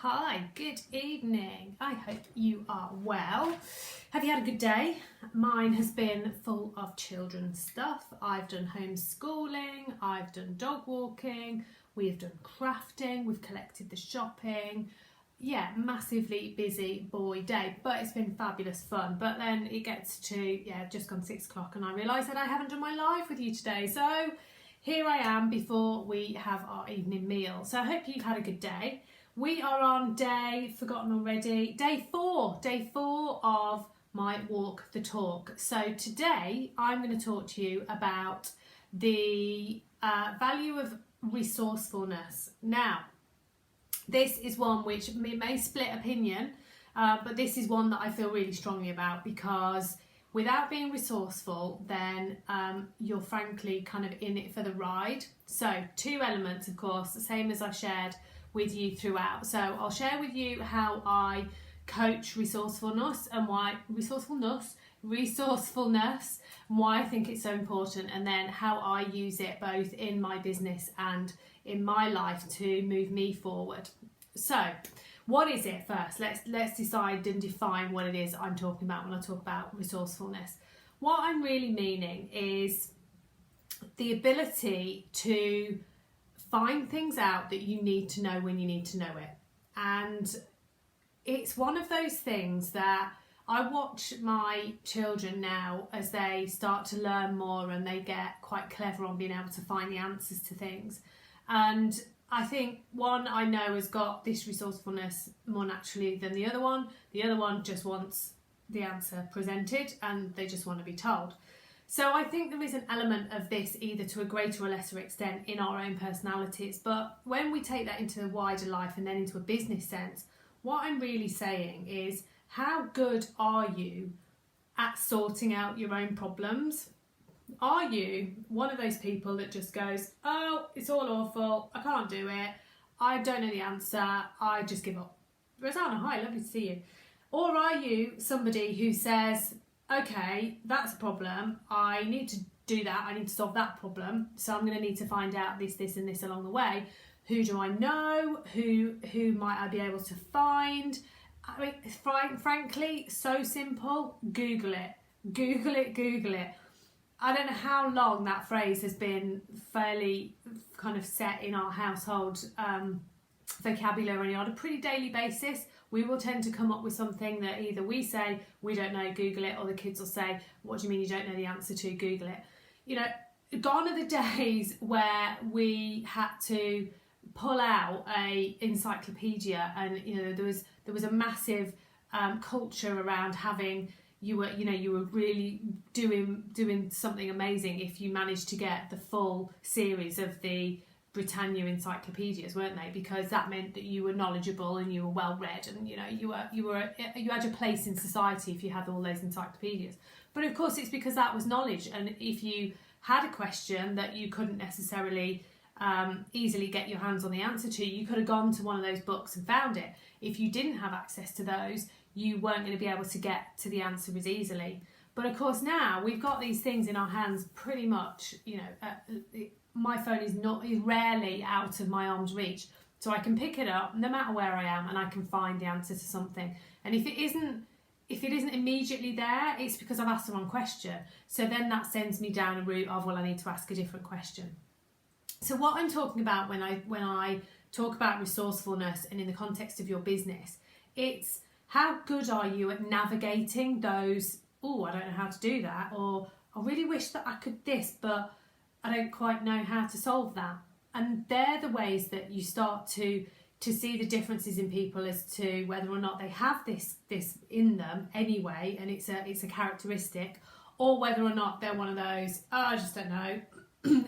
Hi, good evening. I hope you are well. Have you had a good day? Mine has been full of children's stuff. I've done homeschooling, I've done dog walking, we've done crafting, we've collected the shopping. Yeah, massively busy boy day, but it's been fabulous fun. But then it gets to, just gone 6 o'clock and I realise that I haven't done my live with you today. So here I am before we have our evening meal. So I hope you've had a good day. We are on day 4 of my walk the talk. So today I'm going to talk to you about the value of resourcefulness. Now, this is one which may split opinion, but this is one that I feel really strongly about, because without being resourceful, then you're frankly kind of in it for the ride. So 2 elements, of course, the same as I shared with you throughout. So I'll share with you how I coach resourcefulness and why I think it's so important, and then how I use it both in my business and in my life to move me forward. So what is it first? Let's decide and define what it is I'm talking about when I talk about resourcefulness. What I'm really meaning is the ability to find things out that you need to know when you need to know it. And it's one of those things that I watch my children now as they start to learn more and they get quite clever on being able to find the answers to things. And I think one I know has got this resourcefulness more naturally than the other one. The other one just wants the answer presented and they just want to be told. So I think there is an element of this either to a greater or lesser extent in our own personalities. But when we take that into the wider life and then into a business sense, what I'm really saying is, how good are you at sorting out your own problems? Are you one of those people that just goes, oh, it's all awful, I can't do it, I don't know the answer, I just give up? Rosanna, hi, lovely to see you. Or are you somebody who says, okay, that's a problem, I need to do that, I need to solve that problem, so I'm going to need to find out this and this along the way. Who do I know? Who might I be able to find? I mean, frankly, so simple. Google it. Google it, Google it. I don't know how long that phrase has been fairly kind of set in our household vocabulary on a pretty daily basis. We will tend to come up with something that either we say, we don't know, Google it, or the kids will say, what do you mean you don't know the answer to? Google it. You know, gone are the days where we had to pull out a encyclopedia, and there was a massive culture around having, you were really doing something amazing if you managed to get the full series of the Britannia encyclopedias, weren't they? Because that meant that you were knowledgeable and you were well read, and you had a place in society if you had all those encyclopedias. But of course, it's because that was knowledge, and if you had a question that you couldn't necessarily easily get your hands on the answer to, you could have gone to one of those books and found it. If you didn't have access to those, you weren't going to be able to get to the answer as easily. But of course now we've got these things in our hands pretty much, my phone is rarely out of my arm's reach, so I can pick it up no matter where I am and I can find the answer to something. And if it isn't immediately there, it's because I've asked the wrong question. So then that sends me down a route of, well, I need to ask a different question. So what I'm talking about when I talk about resourcefulness and in the context of your business, it's how good are you at navigating those, oh, I don't know how to do that, or I really wish that I could this, but I don't quite know how to solve that. And they're the ways that you start to see the differences in people as to whether or not they have this in them anyway, and it's a characteristic, or whether or not they're one of those, oh, I just don't know,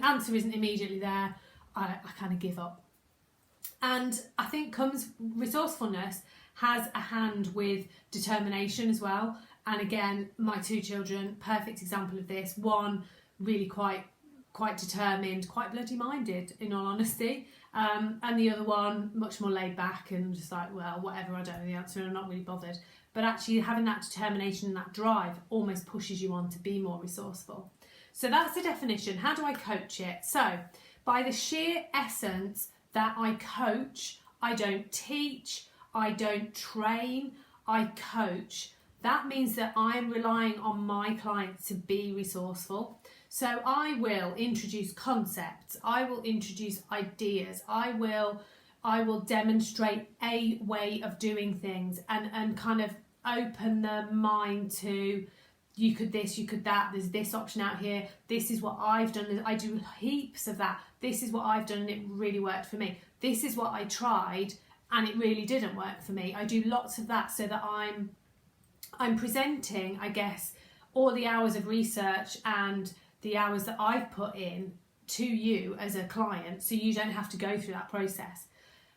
answer isn't immediately there, I kind of give up. And I think resourcefulness has a hand with determination as well. And again, my 2 children, perfect example of this. One really quite determined, quite bloody minded, in all honesty, and the other one much more laid back and just like, well, whatever, I don't know the answer and I'm not really bothered. But actually having that determination and that drive almost pushes you on to be more resourceful. So that's the definition. How do I coach it? So by the sheer essence that I coach, I don't teach, I don't train, I coach. That means that I'm relying on my clients to be resourceful. So I will introduce concepts, I will introduce ideas, I will demonstrate a way of doing things, and kind of open the mind to, you could this, you could that, there's this option out here, this is what I've done, I do heaps of that, this is what I've done and it really worked for me, this is what I tried and it really didn't work for me. I do lots of that so that I'm presenting, I guess, all the hours of research and the hours that I've put in to you as a client, so you don't have to go through that process.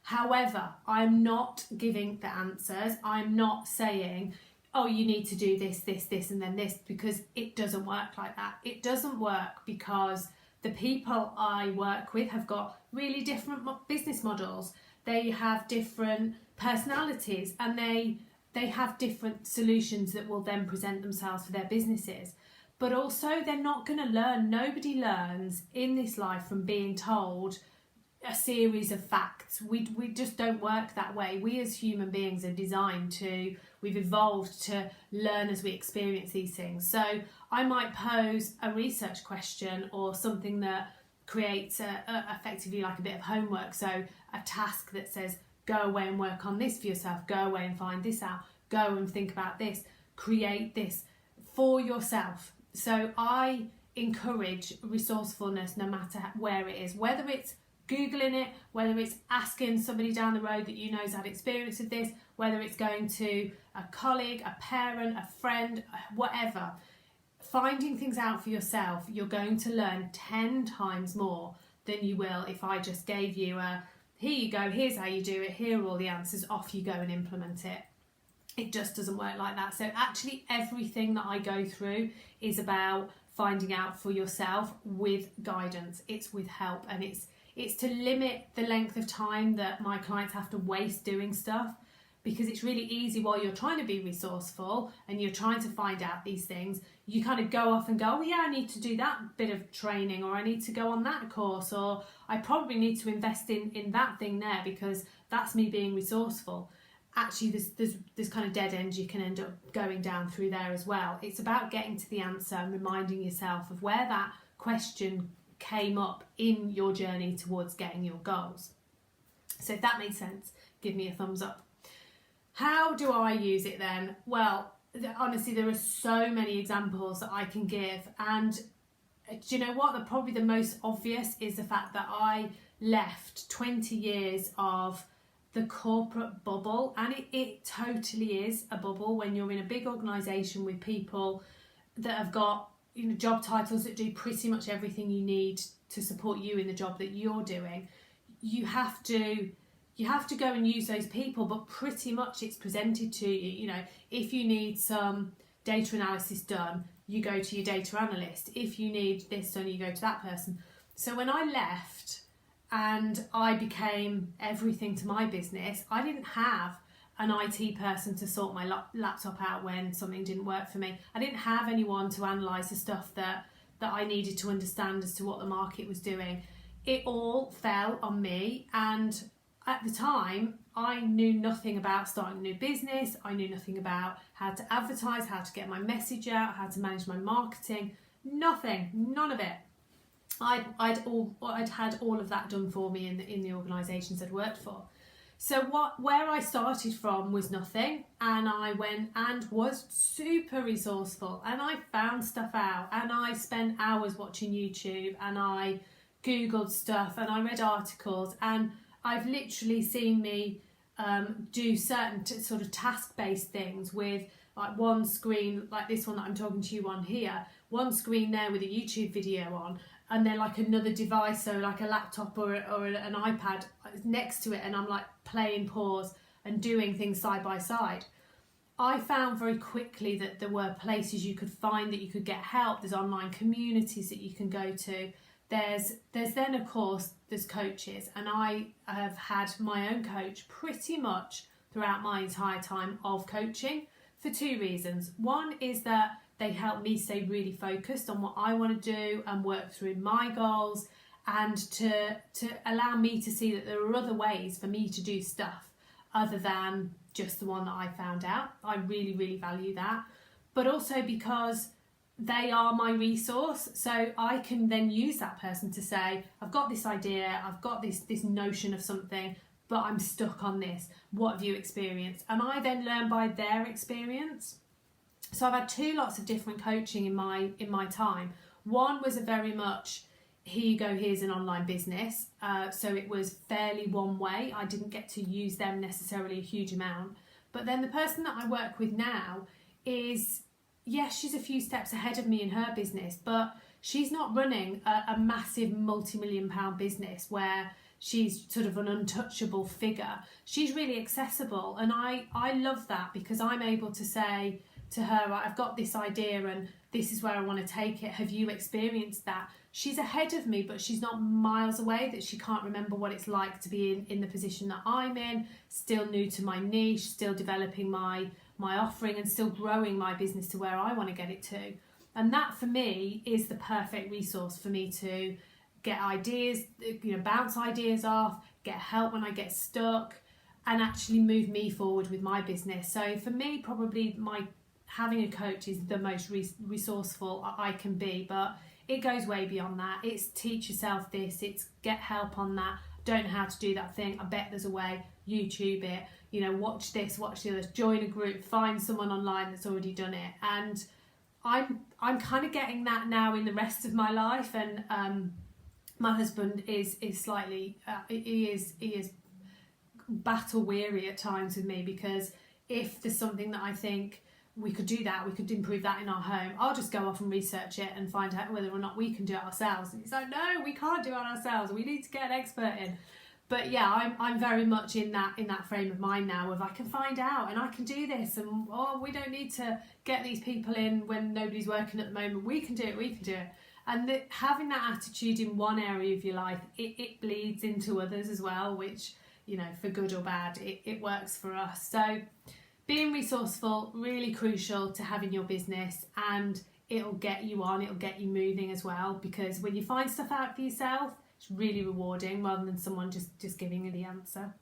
However, I'm not giving the answers. I'm not saying, oh, you need to do this, this, this, and then this, because it doesn't work like that. It doesn't work because the people I work with have got really different business models. They have different personalities, and they have different solutions that will then present themselves for their businesses. But also, they're not going to learn. Nobody learns in this life from being told a series of facts. We just don't work that way. We as human beings are designed to, we've evolved to learn as we experience these things. So I might pose a research question or something that creates effectively like a bit of homework. So a task that says, go away and work on this for yourself, go away and find this out, go and think about this, create this for yourself. So I encourage resourcefulness no matter where it is, whether it's Googling it, whether it's asking somebody down the road that you know has had experience of this, whether it's going to a colleague, a parent, a friend, whatever. Finding things out for yourself, you're going to learn 10 times more than you will if I just gave you a, here you go, here's how you do it, here are all the answers, off you go and implement it. It just doesn't work like that. So actually everything that I go through is about finding out for yourself with guidance. It's with help, and it's to limit the length of time that my clients have to waste doing stuff, because it's really easy while you're trying to be resourceful and you're trying to find out these things, you kind of go off and go, oh yeah, I need to do that bit of training, or I need to go on that course, or I probably need to invest in that thing there because that's me being resourceful. Actually, there's kind of dead ends you can end up going down through there as well. It's about getting to the answer and reminding yourself of where that question came up in your journey towards getting your goals. So if that made sense, give me a thumbs up. How do I use it then? Well, honestly, there are so many examples that I can give, and do you know what? Probably the most obvious is the fact that I left 20 years of the corporate bubble, and it totally is a bubble when you're in a big organisation with people that have got, you know, job titles that do pretty much everything you need to support you in the job that you're doing. You have to go and use those people, but pretty much it's presented to you. You know, if you need some data analysis done, you go to your data analyst. If you need this done, you go to that person. So when I left and I became everything to my business, I didn't have an IT person to sort my laptop out when something didn't work for me. I didn't have anyone to analyse the stuff that I needed to understand as to what the market was doing. It all fell on me, and at the time I knew nothing about starting a new business. I knew nothing about how to advertise, how to get my message out, how to manage my marketing. Nothing, none of it. I'd had all of that done for me in the organisations I'd worked for. So where I started from was nothing, and I went and was super resourceful, and I found stuff out, and I spent hours watching YouTube, and I Googled stuff, and I read articles, and I've literally seen me do certain sort of task-based things with like one screen, like this one that I'm talking to you on here, one screen there with a YouTube video on, and then like another device, so like a laptop or an iPad next to it, and I'm like playing pause and doing things side by side. I found very quickly that there were places you could find that you could get help. There's online communities that you can go to. There's then of course there's coaches, and I have had my own coach pretty much throughout my entire time of coaching for two reasons. One is that they help me stay really focused on what I want to do and work through my goals, and to allow me to see that there are other ways for me to do stuff other than just the one that I found out. I really, really value that. But also because they are my resource, so I can then use that person to say, I've got this idea, I've got this notion of something, but I'm stuck on this. What have you experienced? And I then learn by their experience. So I've had two lots of different coaching in my time. One was a very much, here you go, here's an online business. So it was fairly one way. I didn't get to use them necessarily a huge amount. But then the person that I work with now is, yes, she's a few steps ahead of me in her business, but she's not running a massive multi-million-pound business where she's sort of an untouchable figure. She's really accessible, and I love that, because I'm able to say to her, right, I've got this idea and this is where I want to take it. Have you experienced that? She's ahead of me, but she's not miles away that she can't remember what it's like to be in the position that I'm in, still new to my niche, still developing my offering and still growing my business to where I want to get it to. And that for me is the perfect resource for me to get ideas, bounce ideas off, get help when I get stuck, and actually move me forward with my business. So for me, probably having a coach is the most resourceful I can be, but it goes way beyond that. It's teach yourself this, it's get help on that. Don't know how to do that thing, I bet there's a way. YouTube it, watch this, watch the others, join a group, find someone online that's already done it. And I'm kind of getting that now in the rest of my life. And my husband is slightly he is battle weary at times with me, because if there's something that I think we could do that, we could improve that in our home, I'll just go off and research it and find out whether or not we can do it ourselves. And he's like, no, we can't do it ourselves, we need to get an expert in. But yeah, I'm very much in that frame of mind now of I can find out and I can do this, and we don't need to get these people in when nobody's working at the moment. We can do it. And having that attitude in one area of your life, it bleeds into others as well, which, for good or bad, it works for us. So being resourceful, really crucial to having your business, and it'll get you on, it'll get you moving as well, because when you find stuff out for yourself, it's really rewarding rather than someone just giving you the answer.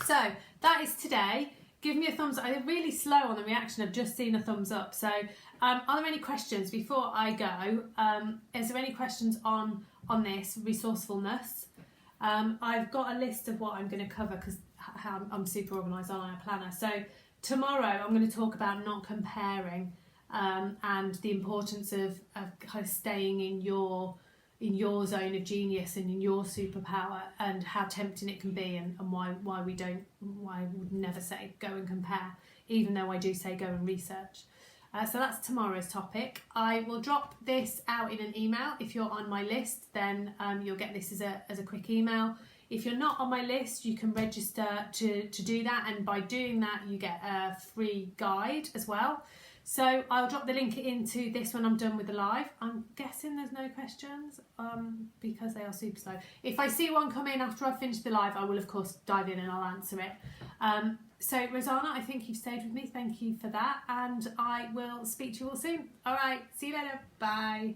So that is today. Give me a thumbs up. I'm really slow on the reaction. I've just seen a thumbs up. So are there any questions before I go? Is there any questions on this resourcefulness? I've got a list of what I'm going to cover, because I'm super organised on our planner. So tomorrow I'm going to talk about not comparing and the importance of kind of staying in your zone of genius and in your superpower, and how tempting it can be, and why I would never say go and compare, even though I do say go and research. So that's tomorrow's topic. I will drop this out in an email. If you're on my list, then you'll get this as a quick email. If you're not on my list, you can register to do that, and by doing that you get a free guide as well. So I'll drop the link into this when I'm done with the live. I'm guessing there's no questions because they are super slow. If I see one come in after I've finished the live, I will of course dive in and I'll answer it. So Rosanna, I think you've stayed with me. Thank you for that, and I will speak to you all soon. All right, see you later. Bye.